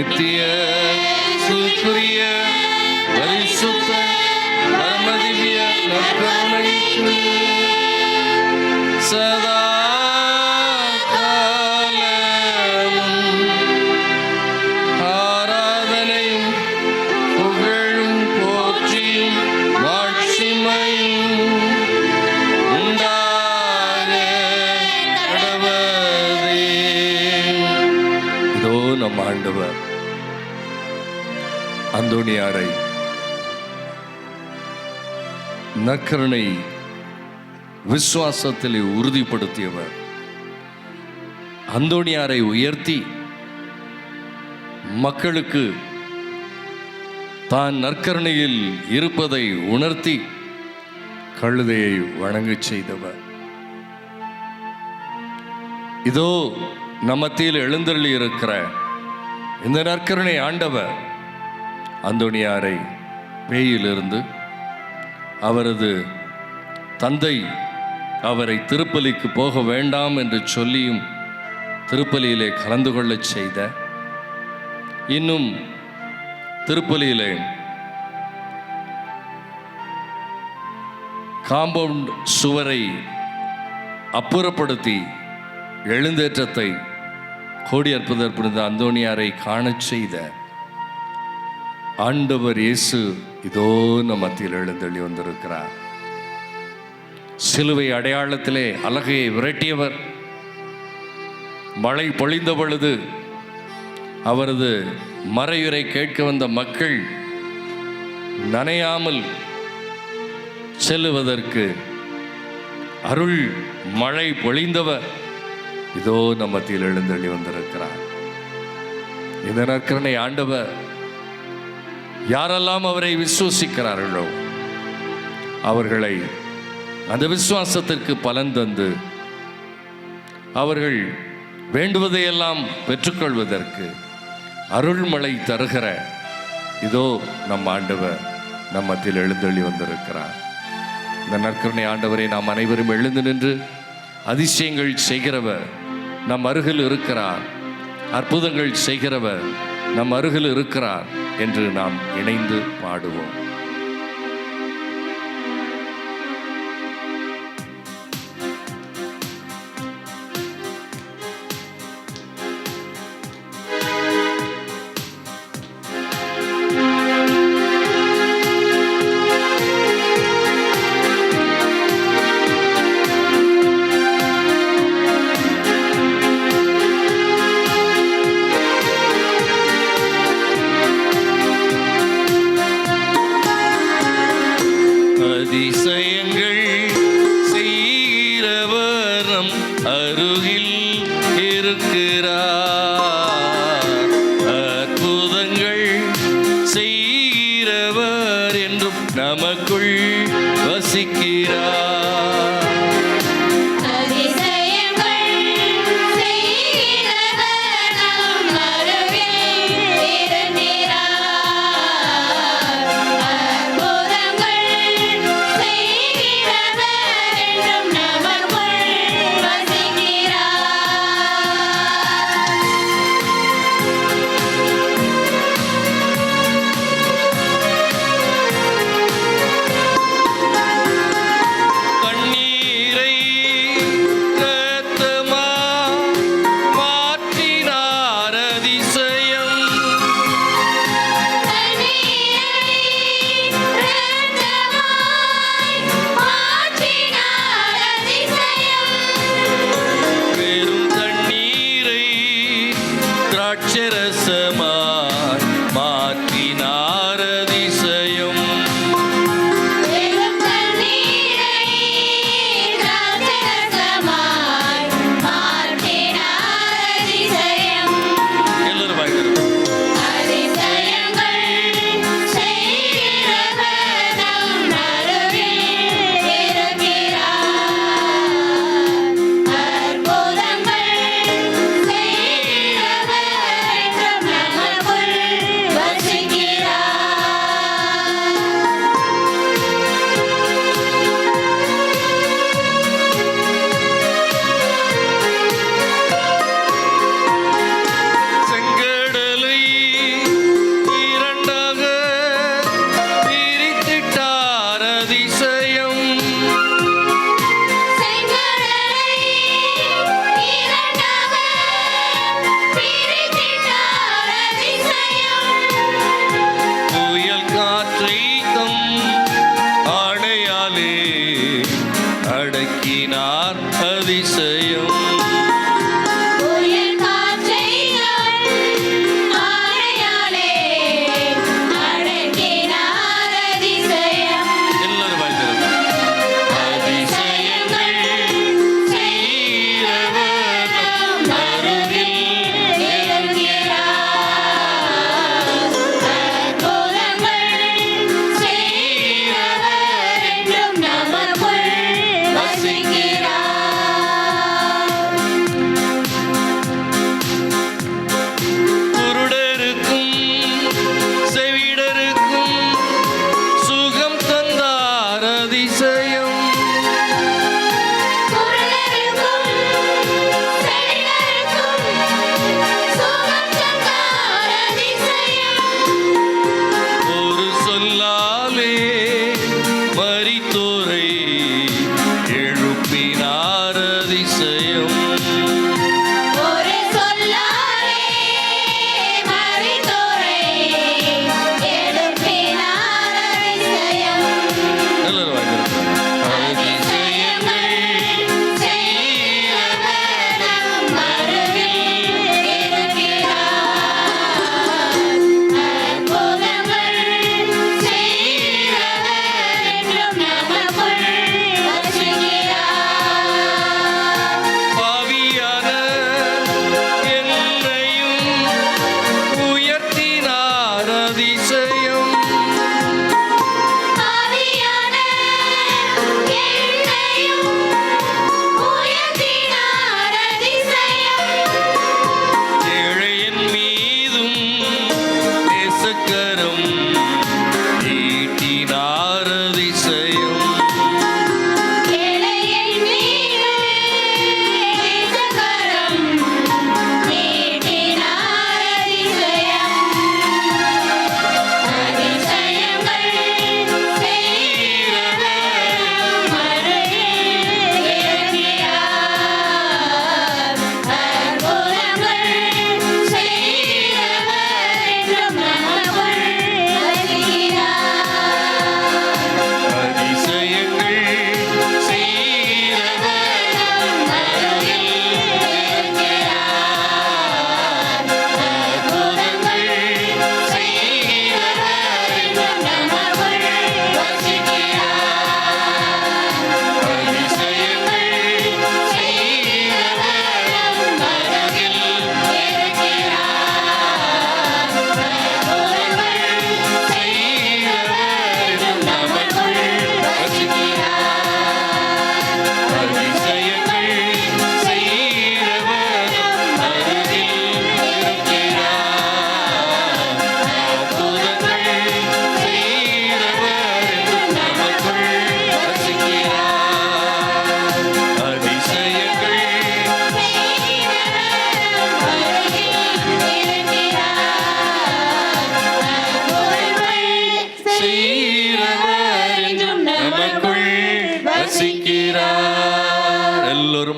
நித்திய சுக்குரிய பரிசுத்த பரமதிவ்ய நற்கருணைக்கு சதா காலமும் ஆராதனையும் புகழும் போற்றியும் மாட்சிமையும் உண்டாக கடவதே. இதோ நம் ஆண்டவர் அந்தோணியாரை நற்கருணை விசுவாசத்தில் உறுதிப்படுத்தியவர். அந்தோணியாரை உயர்த்தி மக்களுக்கு தான் நற்கருணையில் இருப்பதை உணர்த்தி கழுதையை வணங்கச் செய்தவர். இதோ நம்மத்தில் எழுந்தருளி இருக்கிற இந்த நற்கருணை ஆண்டவர் அந்தோணியாரை பேயிலிருந்து அவரது தந்தை அவரை திருப்பலிக்கு போக வேண்டாம் என்று சொல்லியும் திருப்பலியிலே கலந்து கொள்ளச் செய்த, இன்னும் திருப்பலியிலே காம்பவுண்ட் சுவரை அப்புறப்படுத்தி எழுந்தேற்றத்தை கோடியற்புதர் புனித அந்தோணியாரை காணச் செய்த ஆண்டவர் இயேசு இதோ நம் மத்தியில் எழுந்தள்ளி வந்திருக்கிறார். சிலுவை அடையாளத்திலே அலகையை விரட்டியவர். மழை பொழிந்த பொழுது அவரது மறையுரை கேட்க வந்த மக்கள் நனையாமல் செல்லுவதற்கு அருள் மழை பொழிந்தவர் இதோ நம் மத்தியில் எழுந்தள்ளி வந்திருக்கிறார். இந்த நற்கருணை ஆண்டவர் யாரெல்லாம் அவரை விசுவாசிக்கிறார்களோ அவர்களை அந்த விசுவாசத்திற்கு பலன் தந்து அவர்கள் வேண்டுவதையெல்லாம் பெற்றுக்கொள்வதற்கு அருள்மழை தருகிற இதோ நம் ஆண்டவர் நம் மத்தியில் எழுந்தள்ளி வந்திருக்கிறார். இந்த நற்கருணை ஆண்டவரை நாம் அனைவரும் எழுந்து நின்று அதிசயங்கள் செய்கிறவர் நம் அருகில் இருக்கிறார், அற்புதங்கள் செய்கிறவர் நம் அருகில் இருக்கிறார் என்று நாம் இணைந்து பாடுவோம். அதிசயங்கள் செய்கிறவர் நம் அருகில் இருக்கிறார், அற்புதங்கள் செய்கிறவர் என்றும் நமக்குள் வசிக்கிறார்.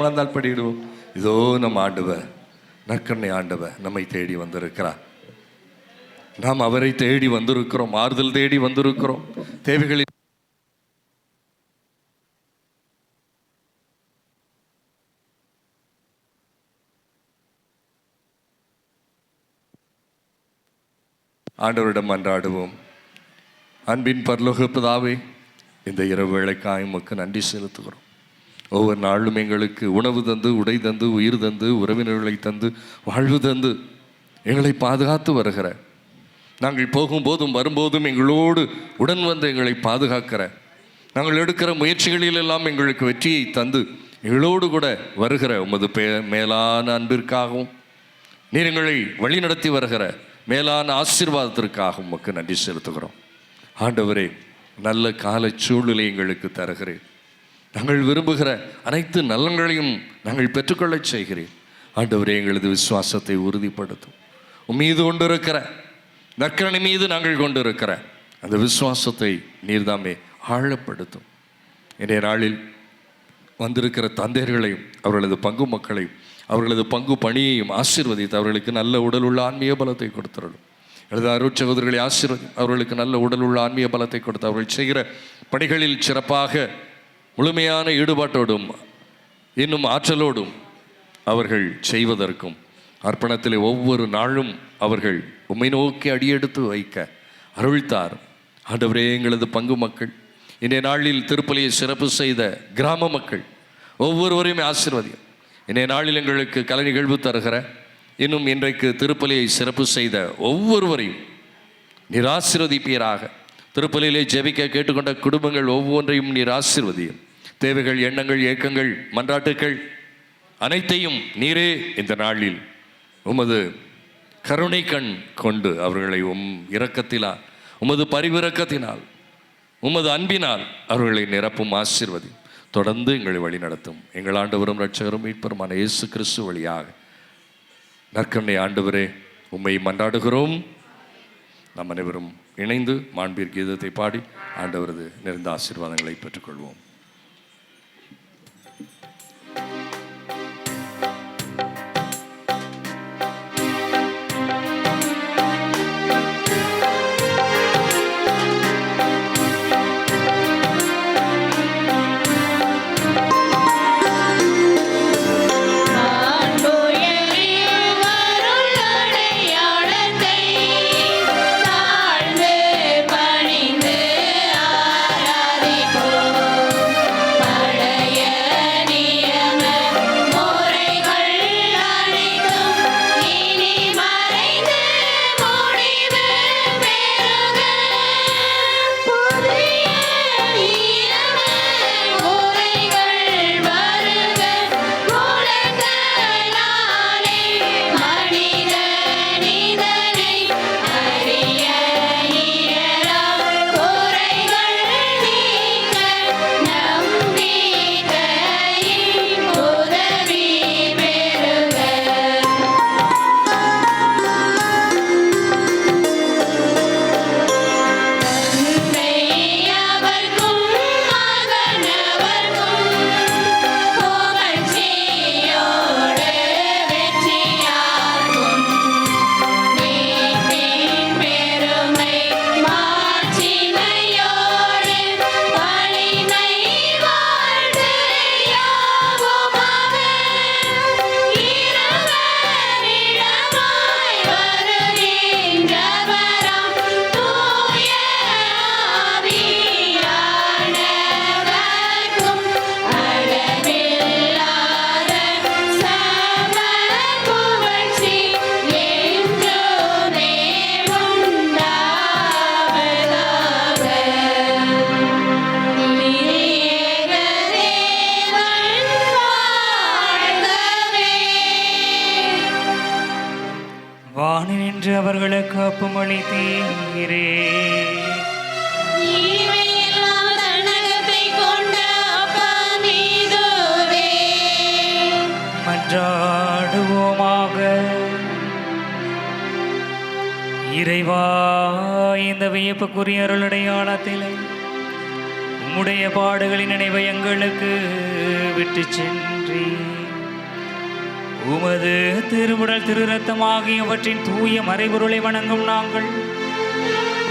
முழந்தால் படியிடுவோம். இதோ நம் ஆண்டவர், நற்கருணை ஆண்டவர் நம்மை தேடி வந்திருக்கிறார். நாம் அவரை தேடி வந்திருக்கிறோம், ஆறுதல் தேடி வந்திருக்கிறோம். தேவைகளில் ஆண்டவரிடம் அன்றாடுவோம். அன்பின் பரலோக பிதாவே, இந்த இரவு வேளைக்காய் உமக்கு நன்றி செலுத்துகிறோம். ஒவ்வொரு நாளும் எங்களுக்கு உணவு தந்து, உடை தந்து, உயிர் தந்து, உறவினர்களை தந்து, வாழ்வு தந்து எங்களை பாதுகாத்து வருகிற, நாங்கள் போகும்போதும் வரும்போதும் எங்களோடு உடன் வந்து எங்களை பாதுகாக்கிற, நாங்கள் எடுக்கிற முயற்சிகளிலெல்லாம் எங்களுக்கு வெற்றியை தந்து எங்களோடு கூட வருகிற உமது மேலான அன்பிற்காகவும், நீர் எங்களை வழிநடத்தி வருகிற மேலான ஆசீர்வாதத்திற்காக உமக்கு நன்றி செலுத்துகிறோம். ஆண்டவரே, நல்ல கால சூழ்நிலை எங்களுக்கு தருகிறேன். நாங்கள் விரும்புகிற அனைத்து நலன்களையும் நாங்கள் பெற்றுக்கொள்ள செய்கிறேன். ஆண்டவரே, எங்களது விசுவாசத்தை உறுதிப்படுத்தும். உம்மீது கொண்டிருக்கிற நற்கருணை மீது நாங்கள் கொண்டிருக்கிற அந்த விசுவாசத்தை நீர்தாமே ஆழப்படுத்தும். இன்றைய நாளில் வந்திருக்கிற தந்தையர்களையும் அவர்களது பங்கு மக்களையும் அவர்களது பங்கு பணியையும் ஆசீர்வதித்து அவர்களுக்கு நல்ல உடல் உள்ள ஆன்மீக பலத்தை கொடுத்துள்ளோம். எனது அருட்சகோதரர்களை ஆசீர்வதி, அவர்களுக்கு நல்ல உடல் உள்ள ஆன்மீக பலத்தை கொடுத்து அவர்கள் செய்கிற பணிகளில் சிறப்பாக முழுமையான ஈடுபாட்டோடும் இன்னும் ஆற்றலோடும் அவர்கள் செய்வதற்கும், அர்ப்பணத்தில் ஒவ்வொரு நாளும் அவர்கள் உம்மை நோக்கி அடியெடுத்து வைக்க அருள்தார். ஆண்டவரே, எங்களது பங்கு மக்கள், இன்றைய நாளில் திருப்பலியை சிறப்பு செய்த கிராம மக்கள் ஒவ்வொருவரையும் ஆசீர்வதியும். இன்றைய நாளில் எங்களுக்கு கலை நிகழ்வு தருகிற, இன்னும் இன்றைக்கு திருப்பலியை சிறப்பு செய்த ஒவ்வொருவரையும் நீர் ஆசீர்வதிப்பீராக. திருப்பலியிலே ஜெபிக்க கேட்டுக்கொண்ட குடும்பங்கள் ஒவ்வொன்றையும் நீர் ஆசீர்வதியும். தேவைகள், எண்ணங்கள், ஏக்கங்கள், மன்றாட்டுக்கள் அனைத்தையும் நீரே இந்த நாளில் உமது கருணை கண் கொண்டு அவர்களை இரக்கத்தினால், உமது பரிவிரக்கத்தினால், உமது அன்பினால் அவர்களை நிரப்பும் ஆசீர்வதி. தொடர்ந்து எங்களை வழி நடத்தும். எங்கள் ஆண்டவரும் இரட்சகரும் மீட்பருமான இயேசு கிறிஸ்து வழியாக நற்கருணை ஆண்டவரே, உம்மை மன்றாடுகிறோம். நம் அனைவரும் இணைந்து மாண்பீர் கீதத்தை பாடி ஆண்டவரது நிறைந்த ஆசீர்வாதங்களை பெற்றுக்கொள்வோம். அவர்களுக்கு அப்பமளித்தீரே. மன்றாடுவோமாக. இறைவா, இந்த வியப்புக்குரிய அருளடையாளத்திலே உம்முடைய பாடுகளின் நினைவை எங்களுக்கு விட்டு சென்றீர். உமது திருவுடல் திரு ரத்தம் ஆகியவற்றின் தூய மறைபொருளை வணங்கும் நாங்கள்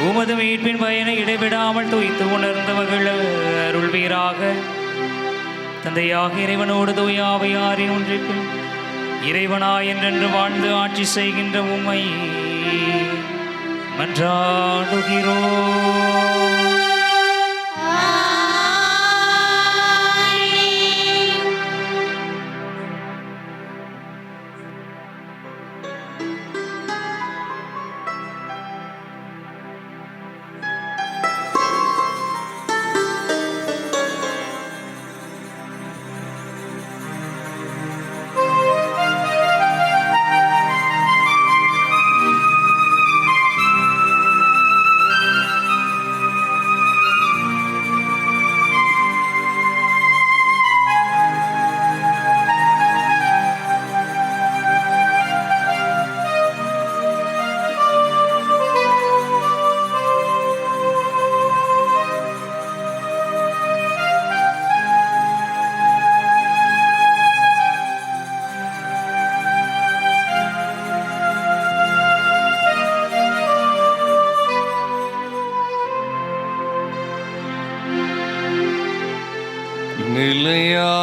உமது மீட்பின் பயனை இடைவிடாமல் துய்த்து உணர்ந்து மகிழ அருள்வீராக. தந்தையாக இறைவனோடு தூய ஆவியாரின் ஒன்றிப்பில் இறைவனாய் என்றென்று வாழ்ந்து ஆட்சி செய்கின்ற உம்மை மன்றாடுகிறோம். நிலையான